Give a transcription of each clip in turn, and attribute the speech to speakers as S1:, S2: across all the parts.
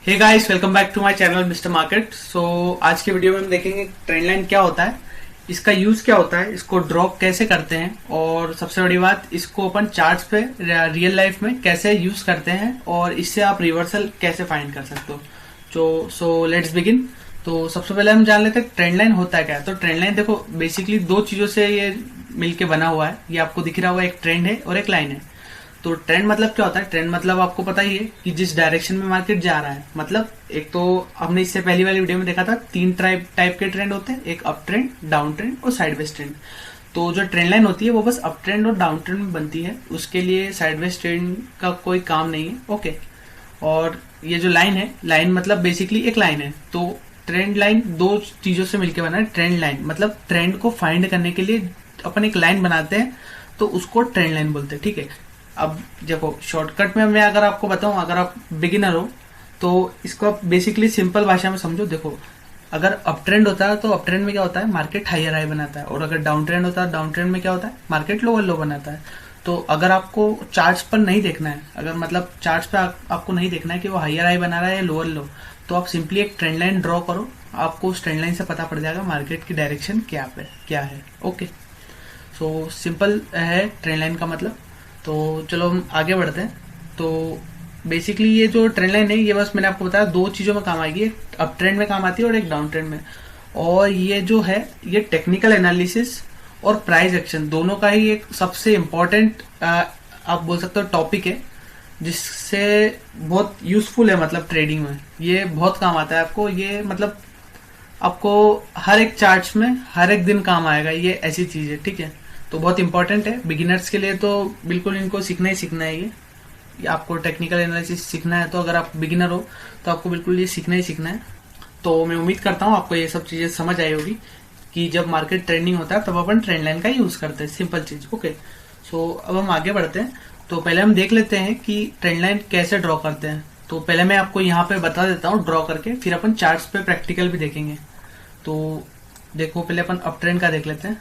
S1: Hey guys, welcome back to my channel Mister Market. So आज के video में हम देखेंगे ट्रेंड लाइन क्या होता है, इसका यूज क्या होता है, इसको ड्रॉ कैसे करते हैं और सबसे बड़ी बात, इसको अपन चार्ट्स पे रियल लाइफ में कैसे यूज करते हैं और इससे आप रिवर्सल कैसे फाइंड कर सकते हो। So let's begin. तो सबसे पहले हम जान लेते हैं ट्रेंड लाइन होता है क्या है। तो ट्रेंड लाइन देखो बेसिकली दो चीजों से ये मिलके बना हुआ है। ये आपको दिख रहा होगा, एक ट्रेंड है और एक लाइन है। तो ट्रेंड मतलब क्या होता है? ट्रेंड मतलब आपको पता ही है कि जिस डायरेक्शन में मार्केट जा रहा है। मतलब एक तो हमने इससे पहली वाली वीडियो में देखा था, तीन टाइप के ट्रेंड होते हैं, एक अप ट्रेंड, डाउन ट्रेंड और साइडवेज ट्रेंड। तो जो ट्रेंड लाइन होती है वो बस अप ट्रेंड और डाउन ट्रेंड में बनती है, उसके लिए साइडवेज ट्रेंड का कोई काम नहीं है। ओके। और ये जो लाइन है, लाइन मतलब बेसिकली एक लाइन है। तो ट्रेंड लाइन दो चीजों से मिलकर बना है। ट्रेंड लाइन मतलब ट्रेंड को फाइंड करने के लिए अपन एक लाइन बनाते हैं, तो उसको ट्रेंड लाइन बोलते हैं। ठीक है। अब देखो शॉर्टकट में मैं अगर आपको बताऊं, अगर आप बिगिनर हो तो इसको आप बेसिकली सिंपल भाषा में समझो। देखो अगर अप ट्रेंड होता है तो अप ट्रेंड में क्या होता है, मार्केट हायर हाई बनाता है। और अगर डाउन ट्रेंड होता है, डाउन ट्रेंड में क्या होता है, मार्केट लोअर लो बनाता है। तो अगर आपको चार्ट्स पर नहीं देखना है, अगर मतलब चार्ट्स पे आपको नहीं देखना है कि वो हायर हाई बना रहा है या लोअर लो, तो आप सिंपली एक ट्रेंड लाइन ड्रॉ करो। आपको उस ट्रेंड लाइन से पता पड़ जाएगा मार्केट की डायरेक्शन क्या है। ओके। सो सिंपल है ट्रेंड लाइन का मतलब। तो चलो हम आगे बढ़ते हैं। तो बेसिकली ये जो ट्रेंड लाइन है, ये बस मैंने आपको बताया दो चीजों में काम आएगी, एक अप ट्रेंड में काम आती है और एक डाउन ट्रेंड में। और ये जो है, ये टेक्निकल एनालिसिस और प्राइस एक्शन दोनों का ही एक सबसे इम्पोर्टेंट आप बोल सकते हो टॉपिक है, जिससे बहुत यूजफुल है। मतलब ट्रेडिंग में ये बहुत काम आता है आपको। ये मतलब आपको हर एक चार्ट्स में हर एक दिन काम आएगा, ये ऐसी चीज है। ठीक है। तो बहुत इंपॉर्टेंट है बिगिनर्स के लिए, तो बिल्कुल इनको सीखना ही सीखना है। ये आपको टेक्निकल एनालिसिस सीखना है, तो अगर आप बिगिनर हो तो आपको बिल्कुल ये सीखना ही सीखना है। तो मैं उम्मीद करता हूँ आपको ये सब चीजें समझ आई होगी कि जब मार्केट ट्रेंडिंग होता है तब अपन ट्रेंड लाइन का यूज करते हैं। सिंपल चीज। ओके। सो अब हम आगे बढ़ते हैं। तो पहले हम देख लेते हैं कि ट्रेंड लाइन कैसे ड्रॉ करते हैं। तो पहले मैं आपको यहाँ पे बता देता हूँ ड्रॉ करके, फिर अपन चार्ट्स पे प्रैक्टिकल भी देखेंगे। तो देखो पहले अपन अप ट्रेंड का देख लेते हैं।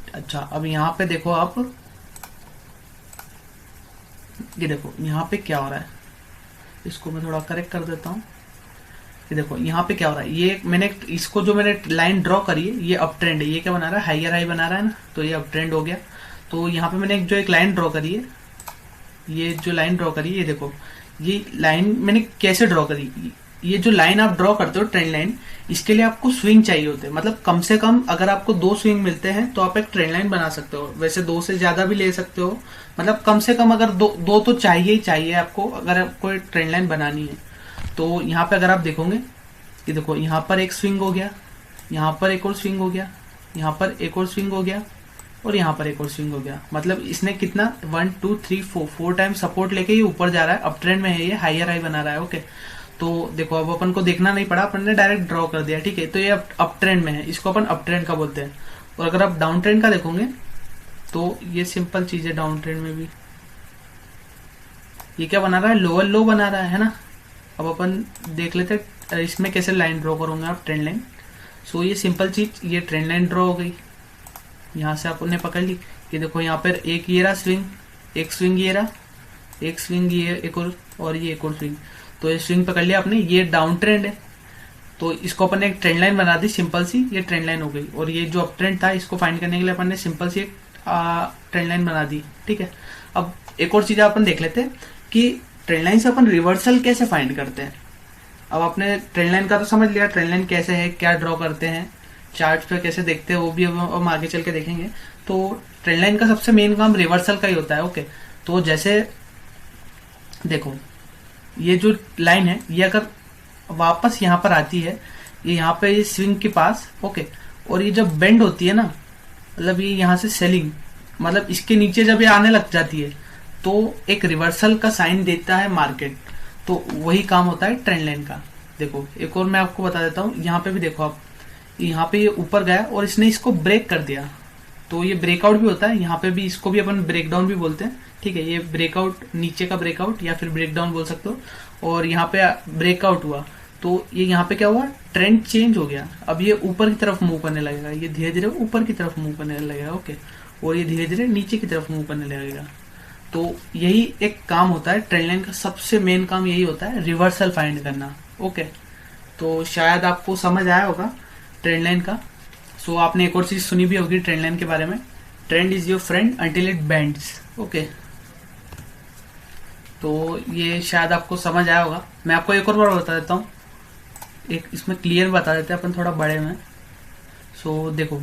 S1: अच्छा, अब यहाँ पे देखो आप, ये देखो यहाँ पे क्या हो रहा है, इसको मैं थोड़ा करेक्ट कर देता हूँ। ये देखो यहाँ पे क्या हो रहा है, ये मैंने इसको जो मैंने लाइन ड्रॉ करी है, ये अप ट्रेंड है। ये क्या बना रहा है, हायर हाई बना रहा है ना, तो ये अप ट्रेंड हो गया। तो यहाँ पे मैंने एक लाइन ड्रॉ करी है, ये जो लाइन ड्रॉ करी है, ये देखो ये लाइन मैंने कैसे ड्रॉ करी। ये जो लाइन आप ड्रॉ करते हो ट्रेंड लाइन, इसके लिए आपको स्विंग चाहिए होते हैं। मतलब कम से कम अगर आपको दो स्विंग मिलते हैं तो आप एक ट्रेंड लाइन बना सकते हो। वैसे दो से ज्यादा भी ले सकते हो, मतलब कम से कम अगर दो तो चाहिए ही चाहिए आपको, अगर आपको एक ट्रेंड लाइन बनानी है। तो यहाँ पे अगर आप देखोगे कि देखो यहाँ पर एक स्विंग हो गया, यहाँ पर एक और स्विंग हो गया, यहाँ पर एक और स्विंग हो गया और यहाँ पर एक और स्विंग हो गया। मतलब इसने कितना 1 2 3 4 टाइम सपोर्ट लेके ये ऊपर जा रहा है। अप ट्रेंड में है, ये हायर हाई बना रहा है। ओके। तो देखो अब अपन को देखना नहीं पड़ा, अपन ने डायरेक्ट ड्रॉ कर दिया। ठीक है। तो ये अप ट्रेंड में है, इसको अपन अप ट्रेंड का बोलते हैं। और अगर आप डाउन ट्रेंड का देखोगे तो ये सिंपल चीज है। डाउन ट्रेंड में भी ये क्या बना रहा है, लोअर लो बना रहा है ना। अब अपन देख लेते हैं इसमें कैसे लाइन ड्रॉ करोगे आप, ट्रेंड लाइन। सो ये सिंपल चीज, ये ट्रेंड लाइन ड्रॉ हो गई। यहाँ से आपने पकड़ ली कि देखो यहाँ पर एक ये रहा स्विंग, एक स्विंग ये रहा, एक स्विंग ये एक और ये एक और स्विंग। तो ये स्विंग पकड़ लिया आपने, ये डाउन ट्रेंड है। तो इसको अपन ने एक ट्रेंड लाइन बना दी सिंपल सी, ये ट्रेंड लाइन हो गई। और ये जो अप ट्रेंड था, इसको फाइंड करने के लिए अपन ने सिंपल सी एक ट्रेंड लाइन बना दी। ठीक है। अब एक और चीज अपन देख लेते हैं कि ट्रेंड लाइन से अपन रिवर्सल कैसे फाइंड करते हैं। अब आपने ट्रेंड लाइन का तो समझ लिया, ट्रेंड लाइन कैसे है, क्या ड्रॉ करते हैं, चार्ट पे कैसे देखते हैं, वो भी अब हम आगे चल के देखेंगे। तो ट्रेंड लाइन का सबसे मेन काम रिवर्सल का ही होता है। ओके। तो जैसे देखो ये जो लाइन है, ये अगर वापस यहाँ पर आती है, ये यहाँ पे ये स्विंग के पास। ओके। और ये जब बेंड होती है ना, मतलब ये यहाँ से सेलिंग, मतलब इसके नीचे जब ये आने लग जाती है तो एक रिवर्सल का साइन देता है मार्केट। तो वही काम होता है ट्रेंड लाइन का। देखो एक और मैं आपको बता देता हूँ, यहाँ पे भी देखो आप, यहाँ पे ये ऊपर गया और इसने इसको ब्रेक कर दिया, तो ये ब्रेकआउट भी होता है। यहाँ पे भी इसको भी अपन ब्रेकडाउन भी बोलते हैं। ठीक है। ये ब्रेकआउट, नीचे का ब्रेकआउट या फिर ब्रेकडाउन बोल सकते हो। और यहाँ पे ब्रेकआउट हुआ तो ये यहाँ पे क्या हुआ, ट्रेंड चेंज हो गया। अब ये ऊपर की तरफ मूव करने लगेगा, ये धीरे धीरे ऊपर की तरफ मूव करने लगेगा। ओके। और ये धीरे धीरे नीचे की तरफ मूव करने लगेगा। तो यही एक काम होता है ट्रेंड लाइन का, सबसे मेन काम यही होता है, रिवर्सल फाइंड करना। ओके, तो शायद आपको समझ आया होगा ट्रेंड लाइन का। सो आपने एक और चीज सुनी भी होगी ट्रेंड लाइन के बारे में, trend is your friend until it bends. Okay, तो ये शायद आपको समझ आया होगा। मैं आपको एक और बार बता देता हूँ, एक इसमें क्लियर बता देते हैं अपन थोड़ा बड़े में। सो देखो,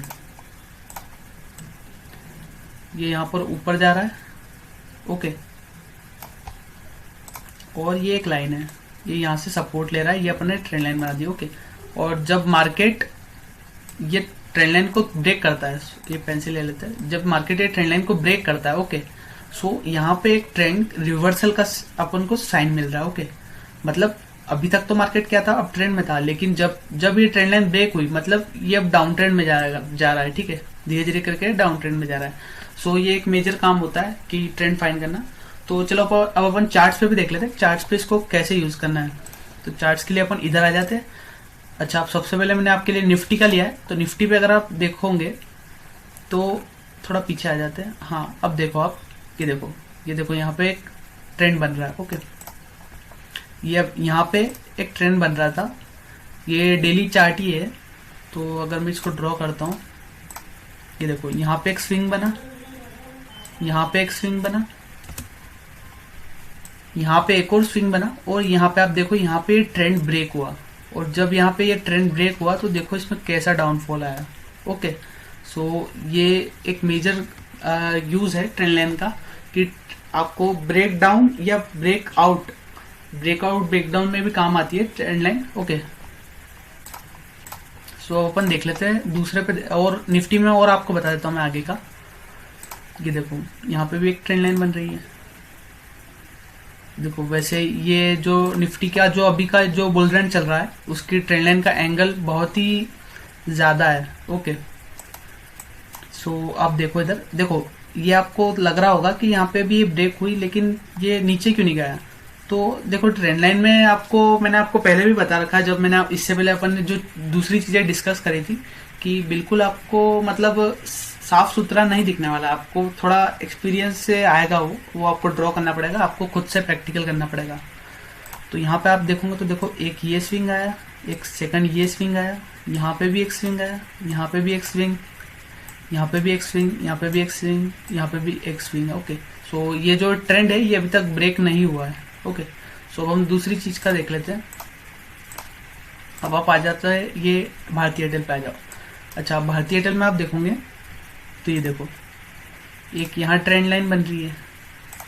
S1: ये यहाँ पर ऊपर जा रहा है। ओके, और ये एक लाइन है, ये यहाँ से सपोर्ट ले रहा है, ये अपने ट्रेंड लाइन बना दी। ओके, और जब मार्केट ये ट्रेंड लाइन को ब्रेक करता है, ये पेंसिल ले लेते हैं, जब मार्केट ये ट्रेंड लाइन को ब्रेक करता है, ओके, सो यहाँ पे एक ट्रेंड रिवर्सल का अपन को साइन मिल रहा है। ओके, मतलब अभी तक तो मार्केट क्या था, अब ट्रेंड में था, लेकिन जब ये ट्रेंड लाइन ब्रेक हुई, मतलब ये अब डाउन ट्रेंड में जा रहा है। ठीक है, धीरे धीरे करके डाउन ट्रेंड में जा रहा है। सो ये एक मेजर काम होता है कि ट्रेंड फाइंड करना। तो चलो अब अपन चार्ट्स पे भी देख लेते हैं, चार्ट्स पे इसको कैसे यूज करना है। तो चार्ट्स के लिए अपन इधर आ जाते हैं। अच्छा, अब सबसे पहले मैंने आपके लिए निफ्टी का लिया है, तो निफ्टी पे अगर आप देखोगे तो थोड़ा पीछे आ जाते हैं। हाँ, अब देखो आप, ये देखो यहाँ पे एक ट्रेंड बन रहा है। ओके, ये अब यहाँ पे एक ट्रेंड बन रहा था, ये डेली चार्ट ही है। तो अगर मैं इसको ड्रॉ करता हूँ, ये देखो यहाँ पे एक स्विंग बना, यहाँ पे एक स्विंग बना, यहाँ पे एक और स्विंग बना, और यहाँ पे आप देखो यहाँ पे ट्रेंड ब्रेक हुआ। और जब यहाँ पे ये ट्रेंड ब्रेक हुआ तो देखो इसमें कैसा डाउनफॉल आया। ओके, सो ये एक मेजर यूज है ट्रेंड लाइन का कि आपको ब्रेक डाउन या ब्रेकआउट ब्रेकडाउन में भी काम आती है ट्रेंड लाइन। ओके, सो अपन देख लेते हैं दूसरे पे, और निफ्टी में और आपको बता देता हूँ मैं आगे का। ये देखो यहाँ पे भी एक ट्रेंड लाइन बन रही है। देखो वैसे ये जो निफ्टी का जो अभी का जो बुल रन चल रहा है, उसकी ट्रेंड लाइन का एंगल बहुत ही ज्यादा है। ओके, सो आप देखो इधर, देखो ये आपको लग रहा होगा कि यहाँ पे भी ब्रेक हुई, लेकिन ये नीचे क्यों नहीं गया। तो देखो ट्रेंड लाइन में मैंने आपको पहले भी बता रखा है, जब मैंने इससे पहले अपन ने जो दूसरी चीजें डिस्कस करी थी, कि बिल्कुल आपको मतलब साफ सुथरा नहीं दिखने वाला, आपको थोड़ा एक्सपीरियंस से आएगा, वो आपको ड्रॉ करना पड़ेगा, आपको खुद से प्रैक्टिकल करना पड़ेगा। तो यहाँ पे आप देखोगे तो देखो एक ये स्विंग आया, एक सेकंड ये स्विंग आया, यहाँ पे भी एक स्विंग आया, यहाँ पे भी एक स्विंग, यहाँ पे भी एक स्विंग, यहाँ पे भी एक स्विंग, यहाँ पे भी एक स्विंग। ओके, सो ये जो ट्रेंड है ये अभी तक ब्रेक नहीं हुआ है। ओके, सो अब हम दूसरी चीज का देख लेते हैं। अब आप आ जाता है ये भारतीय एयरटेल पे आ जाओ। अच्छा, भारतीय एयरटेल में आप देखोगे तो ये देखो एक यहाँ ट्रेंड लाइन बन रही है।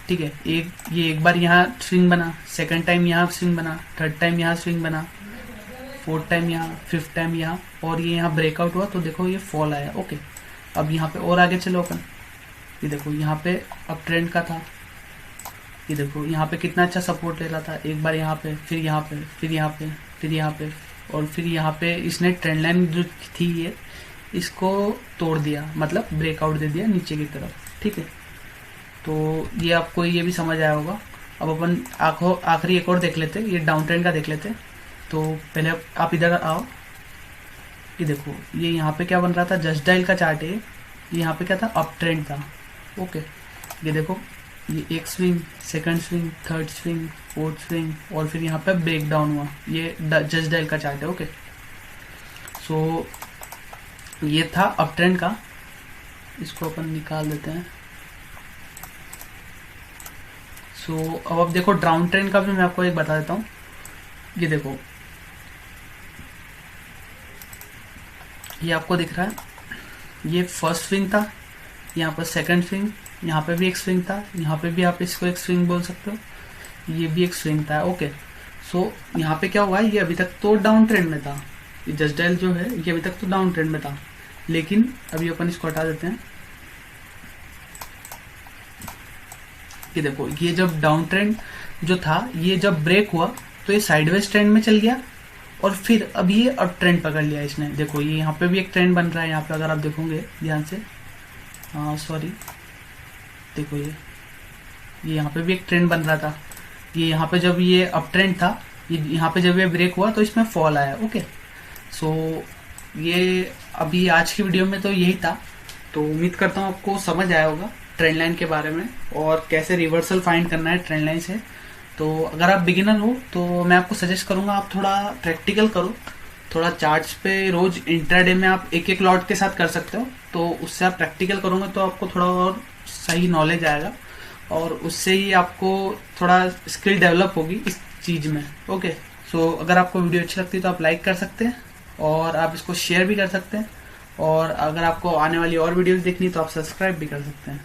S1: ठीक है, एक बार यहाँ स्विंग बना, सेकंड टाइम यहाँ स्विंग बना, थर्ड टाइम यहाँ स्विंग बना, फोर्थ टाइम यहाँ, फिफ्थ टाइम यहाँ, और ये यहाँ ब्रेकआउट हुआ तो देखो ये फॉल आया। ओके, अब यहाँ पे और आगे चलो अपन, ये देखो यहाँ पे अब ट्रेंड का था, ये देखो यहाँ पे कितना अच्छा सपोर्ट ले रहा था, एक बार यहाँ पे, फिर यहाँ पे, फिर यहाँ पे, फिर यहाँ पे, और फिर यहाँ पे इसने ट्रेंड लाइन जो थी ये इसको तोड़ दिया, मतलब ब्रेकआउट दे दिया नीचे की तरफ। ठीक है, तो ये आपको ये भी समझ आया होगा। अब अपन आखिरी एक और देख लेते, ये डाउन ट्रेंड का देख लेते। तो पहले आप इधर आओ, ये देखो ये यहाँ पे क्या बन रहा था, जस्ट डायल का चार्ट है, ये यहाँ पे क्या था, अप ट्रेंड था। ओके, ये देखो ये एक swing, second swing, third swing, fourth swing, और फिर यहाँ पे ब्रेक डाउन हुआ, ये जस्ट डायल का चार्ट है। ओके, सो ये था अप ट्रेंड का, इसको अपन निकाल देते हैं। सो अब देखो डाउन ट्रेंड का भी मैं आपको एक बता देता हूँ। ये देखो ये आपको दिख रहा है, ये फर्स्ट स्विंग था, यहाँ पर सेकंड स्विंग, यहाँ पे भी एक स्विंग था, यहाँ पे भी आप इसको एक स्विंग बोल सकते हो, ये भी एक स्विंग था। ओके, सो यहाँ पे क्या हुआ है, ये अभी तक तो डाउन ट्रेंड में था, ये जस्ट डायल जो है ये अभी तक तो डाउन ट्रेंड में था, लेकिन अभी अपन इसको हटा देते हैं। ये देखो ये जब डाउन ट्रेंड जो था ये जब ब्रेक हुआ तो ये साइडवेज ट्रेंड में चल गया, और फिर अभी ये अप ट्रेंड पकड़ लिया इसने। देखो ये यहाँ पे भी एक ट्रेंड बन रहा है, यहाँ पे अगर आप देखोगे ध्यान से, सॉरी, देखो ये यहाँ पे भी एक ट्रेंड बन रहा था, ये यहाँ पे जब ये अप ट्रेंड था, ये यहाँ पे जब ये ब्रेक हुआ तो इसमें फॉल आया। ओके, सो ये अभी आज की वीडियो में तो यही था, तो उम्मीद करता हूँ आपको समझ आया होगा ट्रेंड लाइन के बारे में और कैसे रिवर्सल फाइंड करना है ट्रेंड लाइन से। तो अगर आप बिगिनर हो तो मैं आपको सजेस्ट करूंगा आप थोड़ा प्रैक्टिकल करो, थोड़ा चार्ट्स पे रोज इंट्राडे में आप एक एक लॉट के साथ कर सकते हो। तो उससे आप प्रैक्टिकल करोगे तो आपको थोड़ा और सही नॉलेज आएगा और उससे ही आपको थोड़ा स्किल डेवलप होगी इस चीज़ में। ओके, सो अगर आपको वीडियो अच्छी लगती है तो आप लाइक कर सकते हैं और आप इसको शेयर भी कर सकते हैं और अगर आपको आने वाली और वीडियोस देखनी तो आप सब्सक्राइब भी कर सकते हैं।